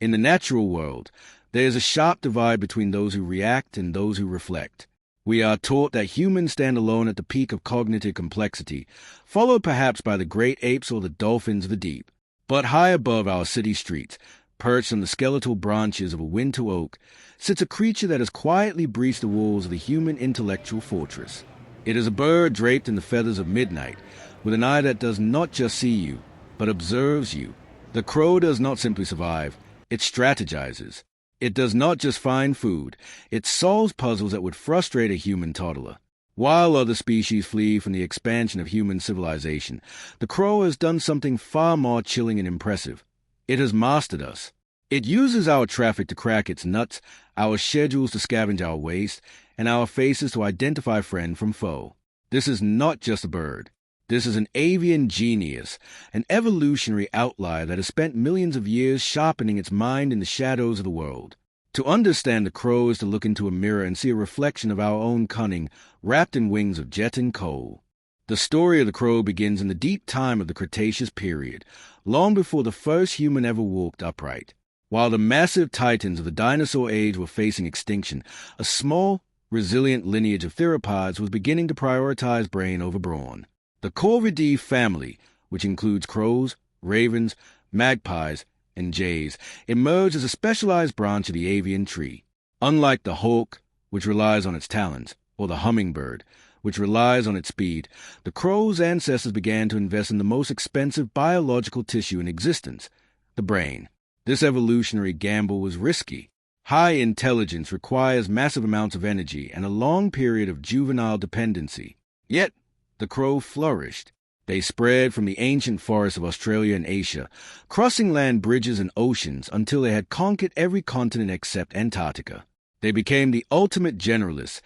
In the natural world, there is a sharp divide between those who react and those who reflect. We are taught that humans stand alone at the peak of cognitive complexity, followed perhaps by the great apes or the dolphins of the deep. But high above our city streets, perched on the skeletal branches of a winter oak, sits a creature that has quietly breached the walls of the human intellectual fortress. It is a bird draped in the feathers of midnight, with an eye that does not just see you, but observes you. The crow does not simply survive, it strategizes. It does not just find food, it solves puzzles that would frustrate a human toddler. While other species flee from the expansion of human civilization, the crow has done something far more chilling and impressive. It has mastered us. It uses our traffic to crack its nuts, our schedules to scavenge our waste, and our faces to identify friend from foe. This is not just a bird. This is an avian genius, an evolutionary outlier that has spent millions of years sharpening its mind in the shadows of the world. To understand the crow is to look into a mirror and see a reflection of our own cunning, wrapped in wings of jet and coal. The story of the crow begins in the deep time of the Cretaceous period, long before the first human ever walked upright. While the massive titans of the dinosaur age were facing extinction, a small, resilient lineage of theropods was beginning to prioritize brain over brawn. The Corvidae family, which includes crows, ravens, magpies, and jays, emerged as a specialized branch of the avian tree. Unlike the hawk, which relies on its talons, or the hummingbird, which relies on its speed, the crow's ancestors began to invest in the most expensive biological tissue in existence, the brain. This evolutionary gamble was risky. High intelligence requires massive amounts of energy and a long period of juvenile dependency. Yet, the crow flourished. They spread from the ancient forests of Australia and Asia, crossing land bridges and oceans until they had conquered every continent except Antarctica. They became the ultimate generalists,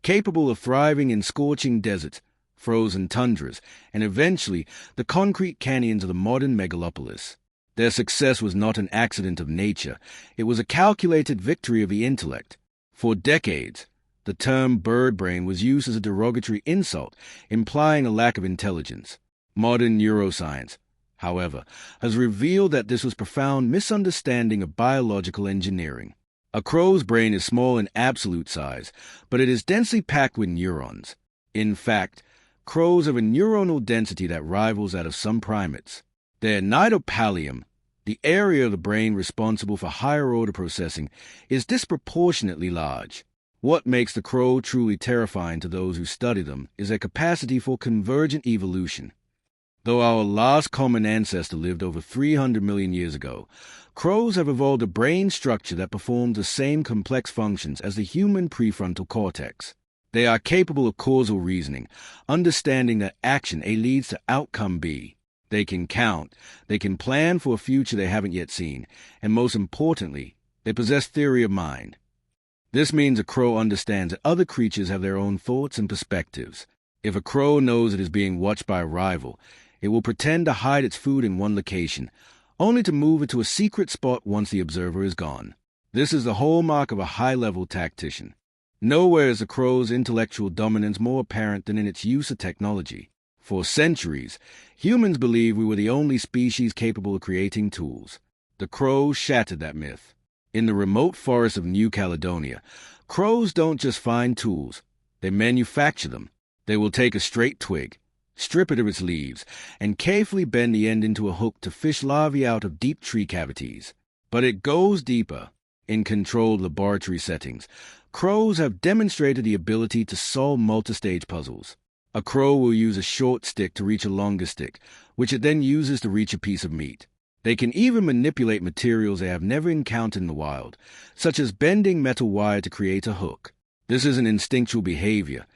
capable of thriving in scorching deserts, frozen tundras, and eventually the concrete canyons of the modern megalopolis. Their success was not an accident of nature. It was a calculated victory of the intellect. For decades, the term bird brain was used as a derogatory insult, implying a lack of intelligence. Modern neuroscience, however, has revealed that this was a profound misunderstanding of biological engineering. A crow's brain is small in absolute size, but it is densely packed with neurons. In fact, crows have a neuronal density that rivals that of some primates. Their nidopallium, the area of the brain responsible for higher-order processing, is disproportionately large. What makes the crow truly terrifying to those who study them is their capacity for convergent evolution. Though our last common ancestor lived over 300 million years ago, crows have evolved a brain structure that performs the same complex functions as the human prefrontal cortex. They are capable of causal reasoning, understanding that action A leads to outcome B. They can count, they can plan for a future they haven't yet seen, and most importantly, they possess theory of mind. This means a crow understands that other creatures have their own thoughts and perspectives. If a crow knows it is being watched by a rival, it will pretend to hide its food in one location, only to move it to a secret spot once the observer is gone. This is the hallmark of a high-level tactician. Nowhere is the crow's intellectual dominance more apparent than in its use of technology. For centuries, humans believed we were the only species capable of creating tools. The crow shattered that myth. In the remote forests of New Caledonia, crows don't just find tools, they manufacture them. They will take a straight twig, strip it of its leaves, and carefully bend the end into a hook to fish larvae out of deep tree cavities. But it goes deeper. In controlled laboratory settings, crows have demonstrated the ability to solve multi-stage puzzles. A crow will use a short stick to reach a longer stick, which it then uses to reach a piece of meat. They can even manipulate materials they have never encountered in the wild, such as bending metal wire to create a hook. This isn't instinctual behavior.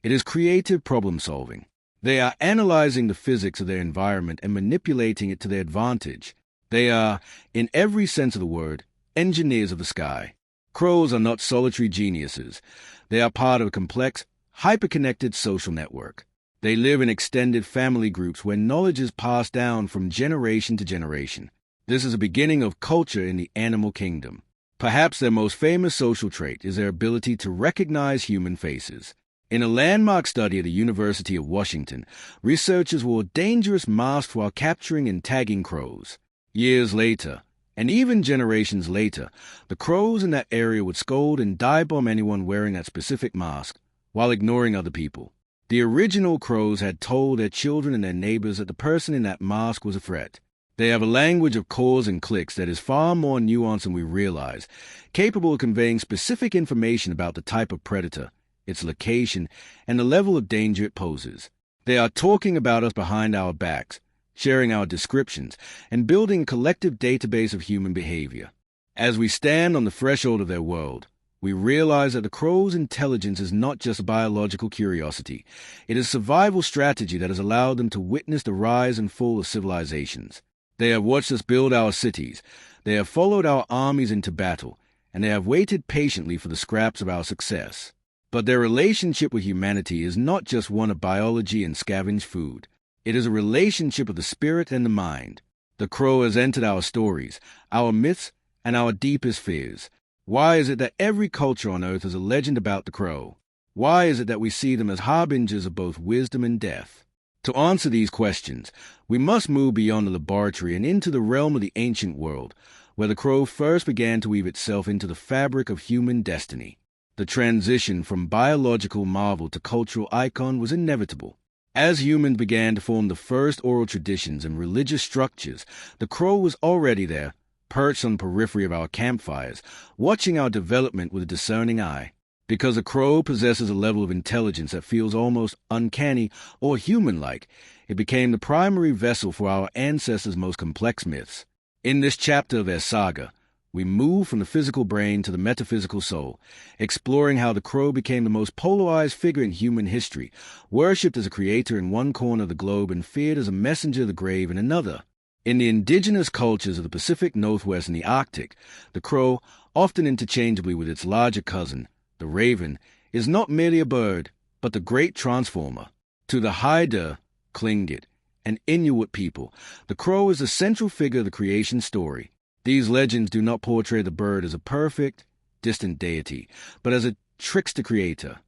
It is creative problem-solving. They are analyzing the physics of their environment and manipulating it to their advantage. They are, in every sense of the word, engineers of the sky. Crows are not solitary geniuses. They are part of a complex, hyper-connected social network. They live in extended family groups where knowledge is passed down from generation to generation. This is a beginning of culture in the animal kingdom. Perhaps their most famous social trait is their ability to recognize human faces. In a landmark study at the University of Washington, researchers wore dangerous masks while capturing and tagging crows. Years later, And even generations later, the crows in that area would scold and dive-bomb anyone wearing that specific mask, while ignoring other people. The original crows had told their children and their neighbors that the person in that mask was a threat. They have a language of calls and clicks that is far more nuanced than we realize, capable of conveying specific information about the type of predator, its location, and the level of danger it poses. They are talking about us behind our backs, sharing our descriptions, and building a collective database of human behavior. As we stand on the threshold of their world, we realize that the crow's intelligence is not just a biological curiosity. It is a survival strategy that has allowed them to witness the rise and fall of civilizations. They have watched us build our cities, they have followed our armies into battle, and they have waited patiently for the scraps of our success. But their relationship with humanity is not just one of biology and scavenge food. It is a relationship of the spirit and the mind. The crow has entered our stories, our myths, and our deepest fears. Why is it that every culture on earth has a legend about the crow? Why is it that we see them as harbingers of both wisdom and death? To answer these questions, we must move beyond the laboratory and into the realm of the ancient world, where the crow first began to weave itself into the fabric of human destiny. The transition from biological marvel to cultural icon was inevitable. As humans began to form the first oral traditions and religious structures, the crow was already there, perched on the periphery of our campfires, watching our development with a discerning eye. Because a crow possesses a level of intelligence that feels almost uncanny or human-like, it became the primary vessel for our ancestors' most complex myths. In this chapter of their saga, we move from the physical brain to the metaphysical soul, exploring how the crow became the most polarized figure in human history, worshipped as a creator in one corner of the globe and feared as a messenger of the grave in another. In the indigenous cultures of the Pacific Northwest and the Arctic, the crow, often interchangeably with its larger cousin, the raven, is not merely a bird, but the great transformer. To the Haida, Tlingit, and Inuit people, the crow is the central figure of the creation story. These legends do not portray the bird as a perfect, distant deity, but as a trickster creator.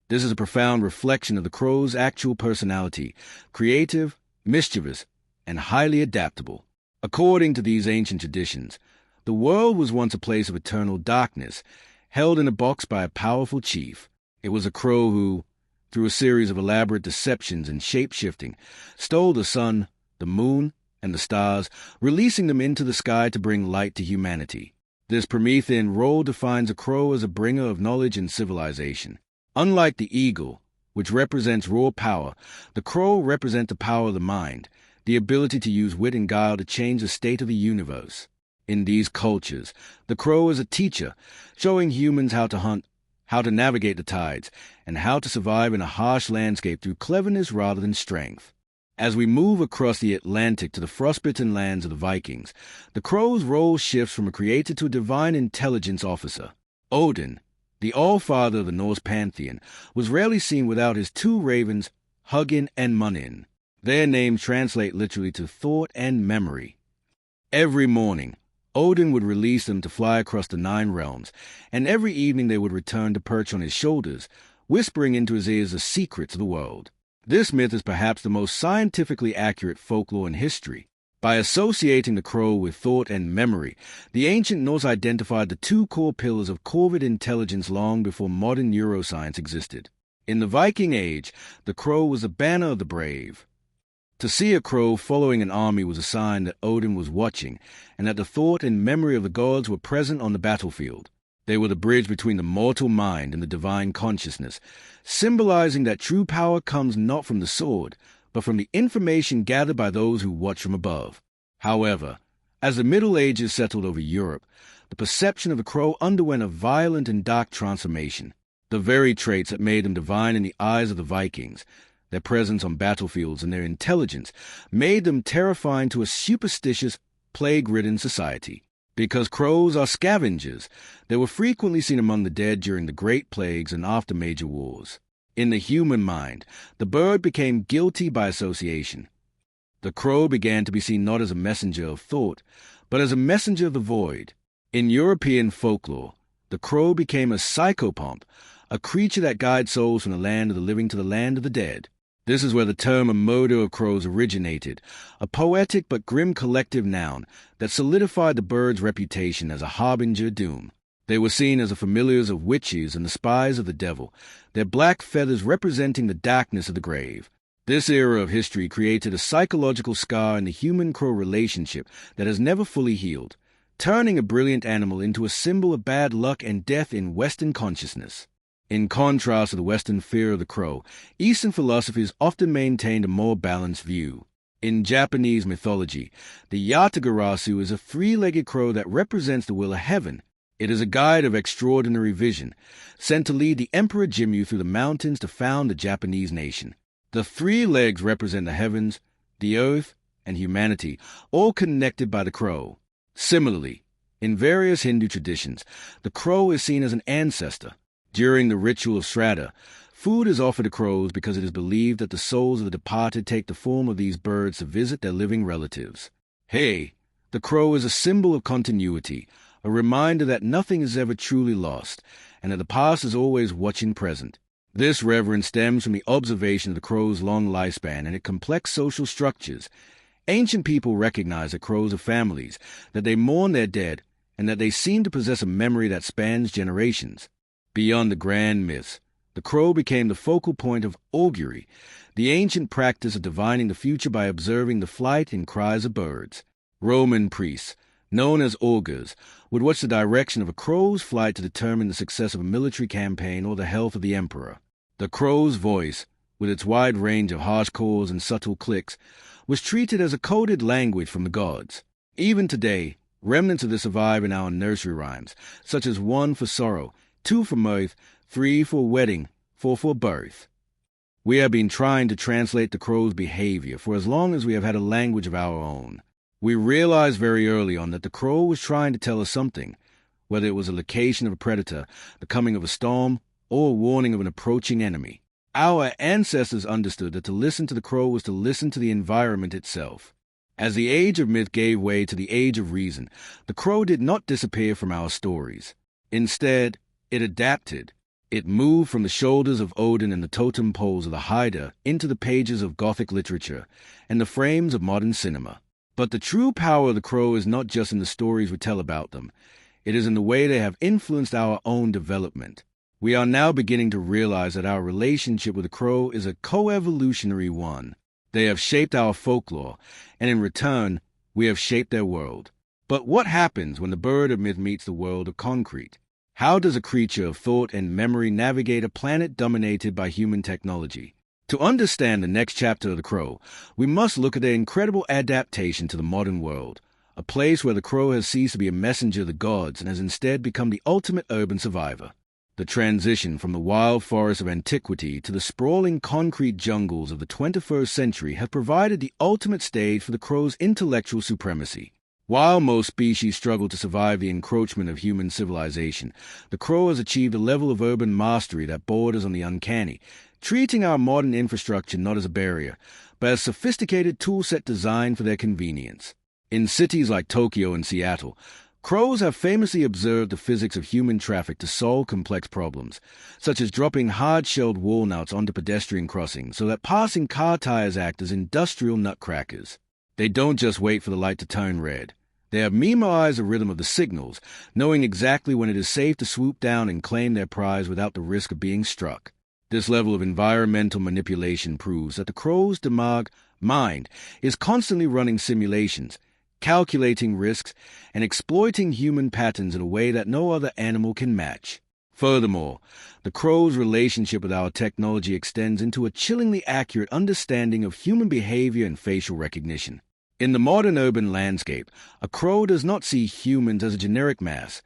This is a profound reflection of the crow's actual personality, creative, mischievous, and highly adaptable. According to these ancient traditions, the world was once a place of eternal darkness, held in a box by a powerful chief. It was a crow who, through a series of elaborate deceptions and shape-shifting, stole the sun, the moon, and the stars, releasing them into the sky to bring light to humanity. This Promethean role defines a crow as a bringer of knowledge and civilization. Unlike the eagle, which represents raw power, the crow represents the power of the mind, the ability to use wit and guile to change the state of the universe. In these cultures, the crow is a teacher, showing humans how to hunt, how to navigate the tides, and how to survive in a harsh landscape through cleverness rather than strength. As we move across the Atlantic to the frostbitten lands of the Vikings, the crow's role shifts from a creator to a divine intelligence officer. Odin, the All-Father of the Norse pantheon, was rarely seen without his two ravens, Hugin and Munin. Their names translate literally to thought and memory. Every morning, Odin would release them to fly across the 9 realms, and every evening they would return to perch on his shoulders, whispering into his ears the secrets of the world. This myth is perhaps the most scientifically accurate folklore in history. By associating the crow with thought and memory, the ancient Norse identified the 2 core pillars of corvid intelligence long before modern neuroscience existed. In the Viking Age, the crow was the banner of the brave. To see a crow following an army was a sign that Odin was watching, and that the thought and memory of the gods were present on the battlefield. They were the bridge between the mortal mind and the divine consciousness, symbolizing that true power comes not from the sword, but from the information gathered by those who watch from above. However, as the Middle Ages settled over Europe, the perception of the crow underwent a violent and dark transformation. The very traits that made them divine in the eyes of the Vikings, their presence on battlefields and their intelligence, made them terrifying to a superstitious, plague-ridden society. Because crows are scavengers, they were frequently seen among the dead during the Great Plagues and after major wars. In the human mind, the bird became guilty by association. The crow began to be seen not as a messenger of thought, but as a messenger of the void. In European folklore, the crow became a psychopomp, a creature that guides souls from the land of the living to the land of the dead. This is where the term a murder of crows originated, a poetic but grim collective noun that solidified the bird's reputation as a harbinger of doom. They were seen as the familiars of witches and the spies of the devil, their black feathers representing the darkness of the grave. This era of history created a psychological scar in the human-crow relationship that has never fully healed, turning a brilliant animal into a symbol of bad luck and death in Western consciousness. In contrast to the Western fear of the crow, Eastern philosophies often maintained a more balanced view. In Japanese mythology, the Yatagarasu is a three-legged crow that represents the will of heaven. It is a guide of extraordinary vision, sent to lead the Emperor Jimmu through the mountains to found the Japanese nation. The three legs represent the heavens, the earth, and humanity, all connected by the crow. Similarly, in various Hindu traditions, the crow is seen as an ancestor. During the ritual of Shraddha, food is offered to crows because it is believed that the souls of the departed take the form of these birds to visit their living relatives. Hey, the crow is a symbol of continuity, a reminder that nothing is ever truly lost, and that the past is always watching present. This reverence stems from the observation of the crow's long lifespan and its complex social structures. Ancient people recognized that crows are families, that they mourn their dead, and that they seem to possess a memory that spans generations. Beyond the grand myths, the crow became the focal point of augury, the ancient practice of divining the future by observing the flight and cries of birds. Roman priests, known as augurs, would watch the direction of a crow's flight to determine the success of a military campaign or the health of the emperor. The crow's voice, with its wide range of harsh calls and subtle clicks, was treated as a coded language from the gods. Even today, remnants of this survive in our nursery rhymes, such as 1 for sorrow, 2 for mirth, 3 for wedding, 4 for birth. We have been trying to translate the crow's behavior for as long as we have had a language of our own. We realized very early on that the crow was trying to tell us something, whether it was a location of a predator, the coming of a storm, or a warning of an approaching enemy. Our ancestors understood that to listen to the crow was to listen to the environment itself. As the age of myth gave way to the age of reason, the crow did not disappear from our stories. Instead, it adapted. It moved from the shoulders of Odin and the totem poles of the Haida into the pages of Gothic literature and the frames of modern cinema. But the true power of the crow is not just in the stories we tell about them. It is in the way they have influenced our own development. We are now beginning to realize that our relationship with the crow is a co-evolutionary one. They have shaped our folklore, and in return, we have shaped their world. But what happens when the bird of myth meets the world of concrete? How does a creature of thought and memory navigate a planet dominated by human technology? To understand the next chapter of the crow, we must look at their incredible adaptation to the modern world, a place where the crow has ceased to be a messenger of the gods and has instead become the ultimate urban survivor. The transition from the wild forests of antiquity to the sprawling concrete jungles of the 21st century has provided the ultimate stage for the crow's intellectual supremacy. While most species struggle to survive the encroachment of human civilization, the crow has achieved a level of urban mastery that borders on the uncanny, treating our modern infrastructure not as a barrier, but as a sophisticated toolset designed for their convenience. In cities like Tokyo and Seattle, crows have famously observed the physics of human traffic to solve complex problems, such as dropping hard-shelled walnuts onto pedestrian crossings so that passing car tires act as industrial nutcrackers. They don't just wait for the light to turn red. They have memorized the rhythm of the signals, knowing exactly when it is safe to swoop down and claim their prize without the risk of being struck. This level of environmental manipulation proves that the crow's mind is constantly running simulations, calculating risks, and exploiting human patterns in a way that no other animal can match. Furthermore, the crow's relationship with our technology extends into a chillingly accurate understanding of human behavior and facial recognition. In the modern urban landscape, a crow does not see humans as a generic mass.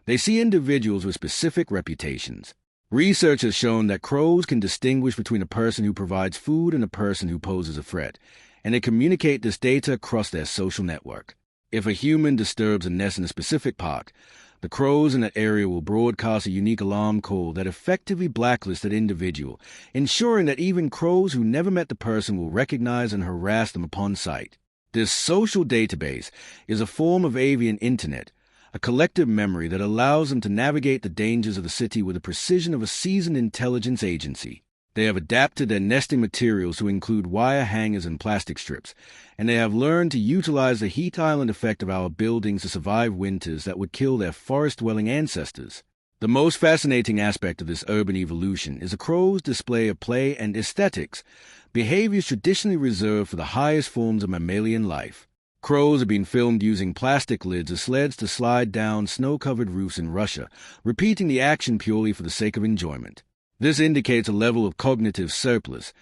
They see individuals with specific reputations. Research has shown that crows can distinguish between a person who provides food and a person who poses a threat, and they communicate this data across their social network. If a human disturbs a nest in a specific park, the crows in that area will broadcast a unique alarm call that effectively blacklists that individual, ensuring that even crows who never met the person will recognize and harass them upon sight. This social database is a form of avian internet, a collective memory that allows them to navigate the dangers of the city with the precision of a seasoned intelligence agency. They have adapted their nesting materials to include wire hangers and plastic strips, and they have learned to utilize the heat island effect of our buildings to survive winters that would kill their forest-dwelling ancestors. The most fascinating aspect of this urban evolution is the crow's display of play and aesthetics, behaviors traditionally reserved for the highest forms of mammalian life. Crows have been filmed using plastic lids as sleds to slide down snow-covered roofs in Russia, repeating the action purely for the sake of enjoyment. This indicates a level of cognitive surplus.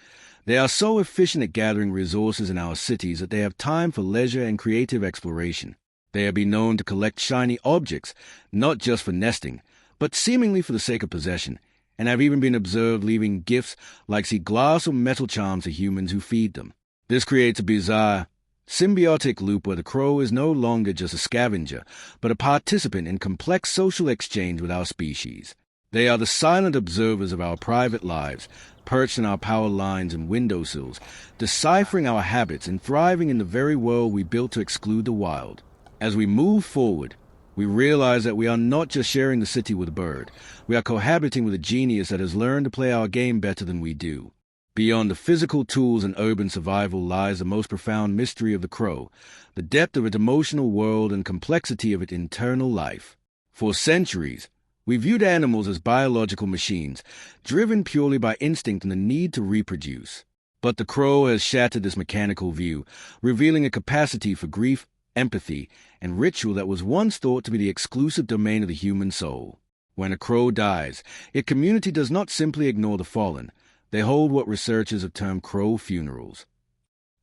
They are so efficient at gathering resources in our cities that they have time for leisure and creative exploration. They have been known to collect shiny objects, not just for nesting, but seemingly for the sake of possession, and have even been observed leaving gifts like glass or metal charms to humans who feed them. This creates a bizarre, symbiotic loop where the crow is no longer just a scavenger, but a participant in complex social exchange with our species. They are the silent observers of our private lives, perched on our power lines and windowsills, deciphering our habits and thriving in the very world we built to exclude the wild. As we move forward, we realize that we are not just sharing the city with a bird. We are cohabiting with a genius that has learned to play our game better than we do. Beyond the physical tools and urban survival lies the most profound mystery of the crow, the depth of its emotional world and complexity of its internal life. For centuries, we viewed animals as biological machines, driven purely by instinct and the need to reproduce. But the crow has shattered this mechanical view, revealing a capacity for grief, empathy, and ritual that was once thought to be the exclusive domain of the human soul. When a crow dies, its community does not simply ignore the fallen. They hold what researchers have termed crow funerals.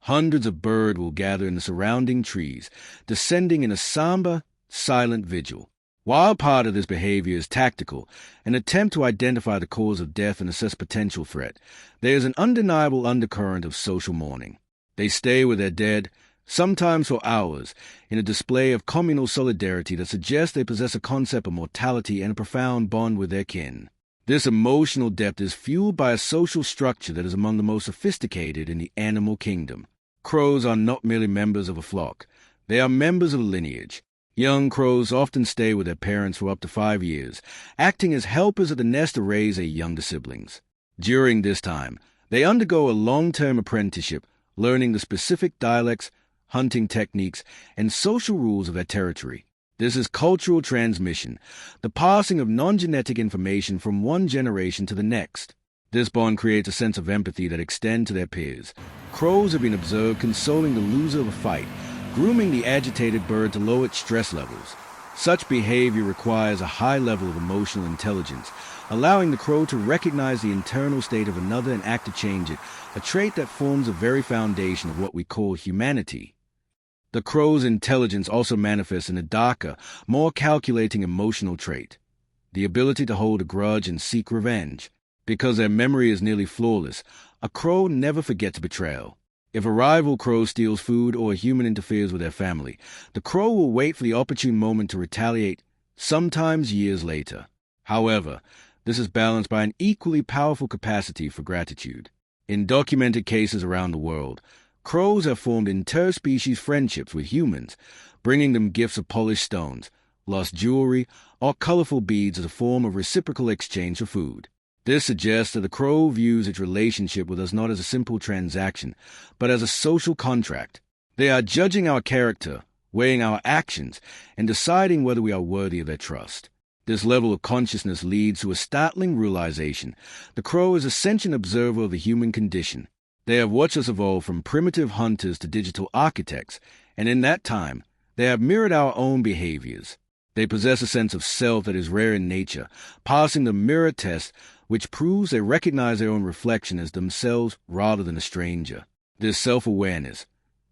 Hundreds of birds will gather in the surrounding trees, descending in a somber, silent vigil. While part of this behavior is tactical, an attempt to identify the cause of death and assess potential threat, there is an undeniable undercurrent of social mourning. They stay with their dead, sometimes for hours, in a display of communal solidarity that suggests they possess a concept of mortality and a profound bond with their kin. This emotional depth is fueled by a social structure that is among the most sophisticated in the animal kingdom. Crows are not merely members of a flock. They are members of a lineage. Young crows often stay with their parents for up to 5 years, acting as helpers at the nest to raise their younger siblings. During this time, they undergo a long-term apprenticeship, learning the specific dialects, hunting techniques, and social rules of their territory. This is cultural transmission, the passing of non-genetic information from one generation to the next. This bond creates a sense of empathy that extends to their peers. Crows have been observed consoling the loser of a fight, grooming the agitated bird to lower its stress levels. Such behavior requires a high level of emotional intelligence, allowing the crow to recognize the internal state of another and act to change it, a trait that forms the very foundation of what we call humanity. The crow's intelligence also manifests in a darker, more calculating emotional trait, the ability to hold a grudge and seek revenge. Because their memory is nearly flawless, a crow never forgets betrayal. If a rival crow steals food or a human interferes with their family, the crow will wait for the opportune moment to retaliate, sometimes years later. However, this is balanced by an equally powerful capacity for gratitude. In documented cases around the world, crows have formed interspecies friendships with humans, bringing them gifts of polished stones, lost jewelry, or colorful beads as a form of reciprocal exchange for food. This suggests that the crow views its relationship with us not as a simple transaction, but as a social contract. They are judging our character, weighing our actions, and deciding whether we are worthy of their trust. This level of consciousness leads to a startling realization. The crow is a sentient observer of the human condition. They have watched us evolve from primitive hunters to digital architects, and in that time, they have mirrored our own behaviors. They possess a sense of self that is rare in nature, passing the mirror test, which proves they recognize their own reflection as themselves rather than a stranger. This self-awareness,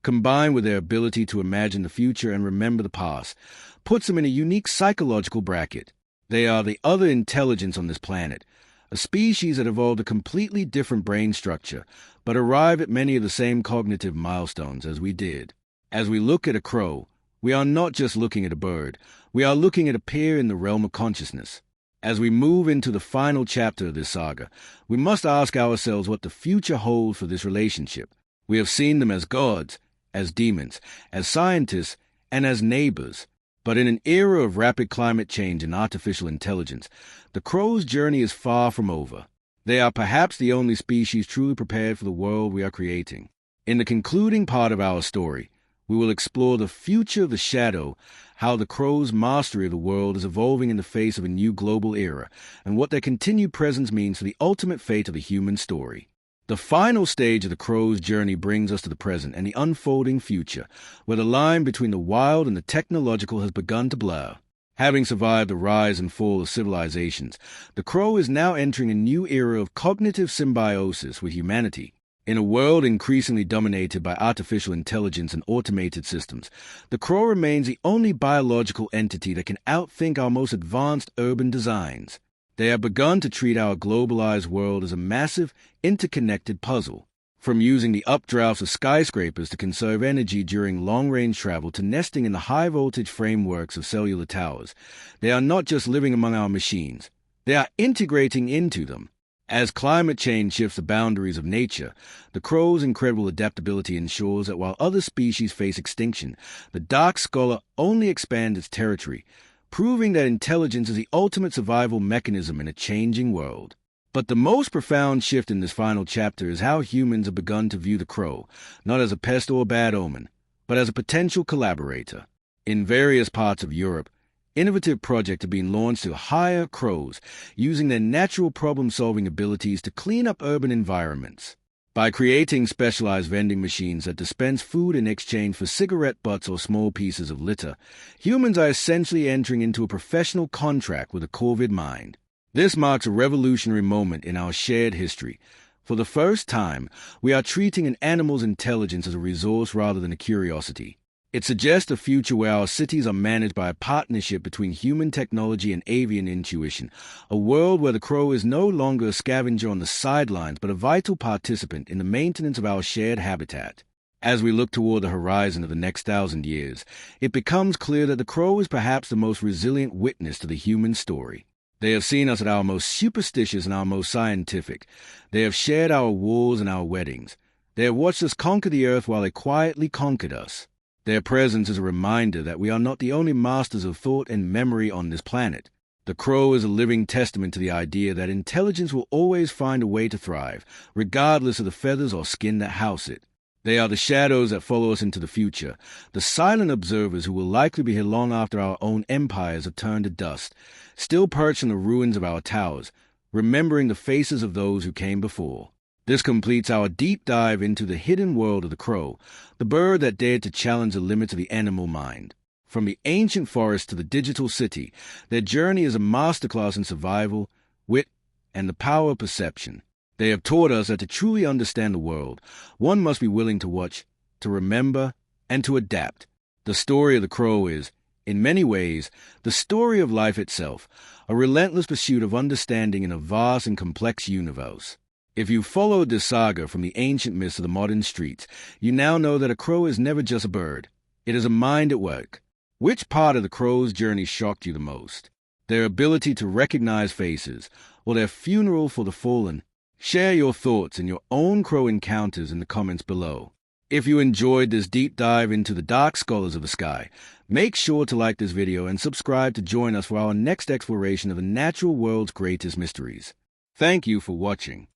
combined with their ability to imagine the future and remember the past, puts them in a unique psychological bracket. They are the other intelligence on this planet, a species that evolved a completely different brain structure, but arrive at many of the same cognitive milestones as we did. As we look at a crow, we are not just looking at a bird, we are looking at a peer in the realm of consciousness. As we move into the final chapter of this saga, we must ask ourselves what the future holds for this relationship. We have seen them as gods, as demons, as scientists, and as neighbors. But in an era of rapid climate change and artificial intelligence, the crow's journey is far from over. They are perhaps the only species truly prepared for the world we are creating. In the concluding part of our story, we will explore the future of the shadow, how the crows' mastery of the world is evolving in the face of a new global era, and what their continued presence means for the ultimate fate of the human story. The final stage of the crow's journey brings us to the present and the unfolding future, where the line between the wild and the technological has begun to blur. Having survived the rise and fall of civilizations, the crow is now entering a new era of cognitive symbiosis with humanity. In a world increasingly dominated by artificial intelligence and automated systems, the crow remains the only biological entity that can outthink our most advanced urban designs. They have begun to treat our globalized world as a massive, interconnected puzzle. From using the updrafts of skyscrapers to conserve energy during long-range travel to nesting in the high-voltage frameworks of cellular towers, they are not just living among our machines, they are integrating into them. As climate change shifts the boundaries of nature, the crow's incredible adaptability ensures that while other species face extinction, the dark scholar only expands its territory, proving that intelligence is the ultimate survival mechanism in a changing world. But the most profound shift in this final chapter is how humans have begun to view the crow, not as a pest or a bad omen, but as a potential collaborator. In various parts of Europe, innovative projects have been launched to hire crows, using their natural problem-solving abilities to clean up urban environments. By creating specialized vending machines that dispense food in exchange for cigarette butts or small pieces of litter, humans are essentially entering into a professional contract with a corvid mind. This marks a revolutionary moment in our shared history. For the first time, we are treating an animal's intelligence as a resource rather than a curiosity. It suggests a future where our cities are managed by a partnership between human technology and avian intuition, a world where the crow is no longer a scavenger on the sidelines but a vital participant in the maintenance of our shared habitat. As we look toward the horizon of the next 1,000 years, it becomes clear that the crow is perhaps the most resilient witness to the human story. They have seen us at our most superstitious and our most scientific. They have shared our wars and our weddings. They have watched us conquer the earth while they quietly conquered us. Their presence is a reminder that we are not the only masters of thought and memory on this planet. The crow is a living testament to the idea that intelligence will always find a way to thrive, regardless of the feathers or skin that house it. They are the shadows that follow us into the future, the silent observers who will likely be here long after our own empires have turned to dust, still perched on the ruins of our towers, remembering the faces of those who came before. This completes our deep dive into the hidden world of the crow, the bird that dared to challenge the limits of the animal mind. From the ancient forest to the digital city, their journey is a masterclass in survival, wit, and the power of perception. They have taught us that to truly understand the world, one must be willing to watch, to remember, and to adapt. The story of the crow is, in many ways, the story of life itself, a relentless pursuit of understanding in a vast and complex universe. If you followed this saga from the ancient myths to the modern streets, you now know that a crow is never just a bird. It is a mind at work. Which part of the crow's journey shocked you the most? Their ability to recognize faces, or their funeral for the fallen? Share your thoughts and your own crow encounters in the comments below. If you enjoyed this deep dive into the dark scholars of the sky, make sure to like this video and subscribe to join us for our next exploration of the natural world's greatest mysteries. Thank you for watching.